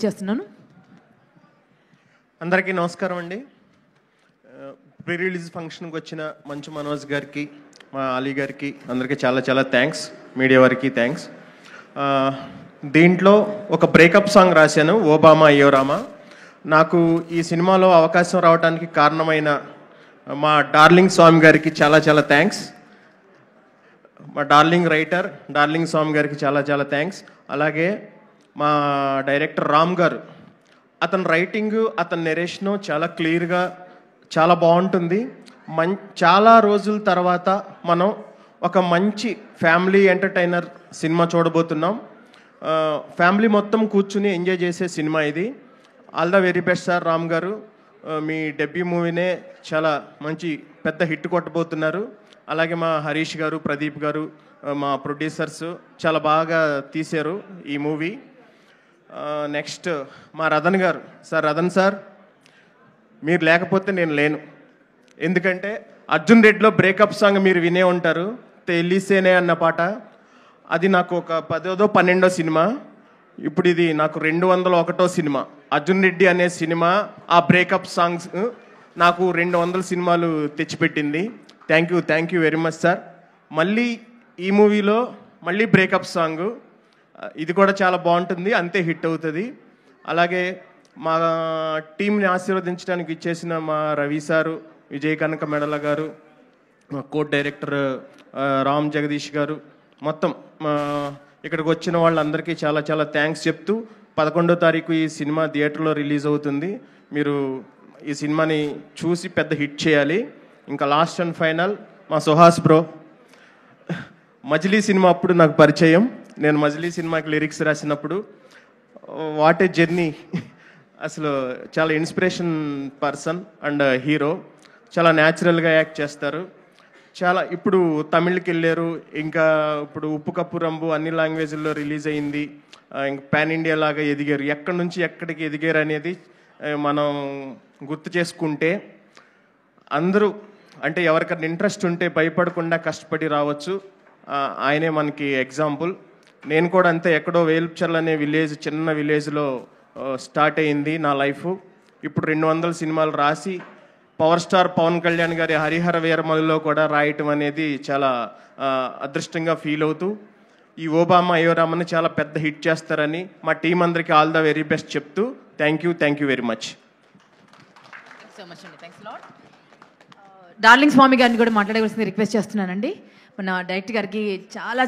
చేస్తున్నాను. అందరికీ నమస్కారం అండి. ప్రీ రిలీజ్ ఫంక్షన్కి వచ్చిన మంచు మనోజ్ గారికి, మా అలీ గారికి అందరికీ చాలా చాలా థ్యాంక్స్. మీడియా వారికి థ్యాంక్స్. దీంట్లో ఒక బ్రేకప్ సాంగ్ రాశాను, ఓబామా అయ్యో రామా. నాకు ఈ సినిమాలో అవకాశం రావడానికి కారణమైన మా డార్లింగ్ స్వామి గారికి చాలా చాలా థ్యాంక్స్. మా డార్లింగ్ రైటర్ డార్లింగ్ స్వామి గారికి చాలా చాలా థ్యాంక్స్. అలాగే మా డైరెక్టర్ రామ్ గారు, అతని రైటింగ్, అతని నెరేషను చాలా క్లియర్గా చాలా బాగుంటుంది. చాలా రోజుల తర్వాత మనం ఒక మంచి ఫ్యామిలీ ఎంటర్టైనర్ సినిమా చూడబోతున్నాం. ఫ్యామిలీ మొత్తం కూర్చుని ఎంజాయ్ చేసే సినిమా ఇది. All the very best sir Ram గారు. మీ డెబ్యూ మూవీనే చాలా మంచి పెద్ద హిట్ కొట్టబోతున్నారు. అలాగే మా హరీష్ గారు, ప్రదీప్ గారు, మా ప్రొడ్యూసర్స్ చాలా బాగా తీశారు ఈ మూవీ. నెక్స్ట్ మా రతన్ గారు. సార్ రతన్ సార్, మీరు లేకపోతే నేను లేను. ఎందుకంటే అర్జున్ రెడ్డిలో బ్రేకప్ సాంగ్ మీరు వినే ఉంటారు, తెలిసేనే అన్న పాట. అది నాకు ఒక 10వ 12వ సినిమా. ఇప్పుడు ఇది నాకు 201వ సినిమా. అర్జున్ రెడ్డి అనే సినిమా, ఆ బ్రేకప్ సాంగ్స్ నాకు 200 సినిమాలు తెచ్చిపెట్టింది. Thank you very much sir. మళ్ళీ ఈ మూవీలో మళ్ళీ బ్రేకప్ సాంగ్, ఇది కూడా చాలా బాగుంటుంది, అంతే హిట్ అవుతుంది. అలాగే మా టీంని ఆశీర్వదించడానికి ఇచ్చేసిన మా రవి సారు, విజయ్ కనక మెడల గారు, మా కో డైరెక్టర్ రామ్ జగదీష్ గారు, మొత్తం ఇక్కడికి వచ్చిన వాళ్ళందరికీ చాలా చాలా థ్యాంక్స్ చెప్తూ 11వ తారీఖు ఈ సినిమా థియేటర్లో రిలీజ్ అవుతుంది. మీరు ఈ సినిమాని చూసి పెద్ద హిట్ చేయాలి. ఇంకా లాస్ట్ అండ్ ఫైనల్ మా సుహాస్ బ్రో. మజిలీ సినిమా అప్పుడు నాకు పరిచయం. నేను మజిలీ సినిమాకి లిరిక్స్ రాసినప్పుడు వాట్ ఏ జర్నీ. అసలు చాలా ఇన్స్పిరేషన్ పర్సన్ అండ్ హీరో. చాలా న్యాచురల్గా యాక్ట్ చేస్తారు. చాలా ఇప్పుడు తమిళ్కి వెళ్ళారు, ఇంకా ఇప్పుడు ఉప్పు కప్పు రంబు అన్ని లాంగ్వేజ్ల్లో రిలీజ్ అయింది. ఇంకా పాన్ ఇండియా లాగా ఎదిగారు. ఎక్కడి నుంచి ఎక్కడికి ఎదిగారు అనేది మనం గుర్తు చేసుకుంటే, అందరూ అంటే ఎవరికైనా ఇంట్రెస్ట్ ఉంటే భయపడకుండా కష్టపడి రావచ్చు. ఆయనే మనకి ఎగ్జాంపుల్. నేను కూడా అంతే, ఎక్కడో వేల్చర్ల అనే విలేజ్, చిన్న విలేజ్లో స్టార్ట్ అయ్యింది నా లైఫ్. ఇప్పుడు 200 సినిమాలు రాసి పవర్ స్టార్ పవన్ కళ్యాణ్ గారి హరిహర వీరమలలో కూడా రాయటం అనేది చాలా అదృష్టంగా ఫీల్ అవుతూ, ఈ ఓబామా అయ్యో రామని చాలా పెద్ద హిట్ చేస్తారని మా టీం అందరికీ ఆల్ ద వెరీ బెస్ట్ చెప్తూ thank you very much. Darling Swamy గారిని కూడా మాట్లాడవలసింది రిక్వెస్ట్ చేస్తున్నానండి. మన డైరెక్టర్ గారికి చాలా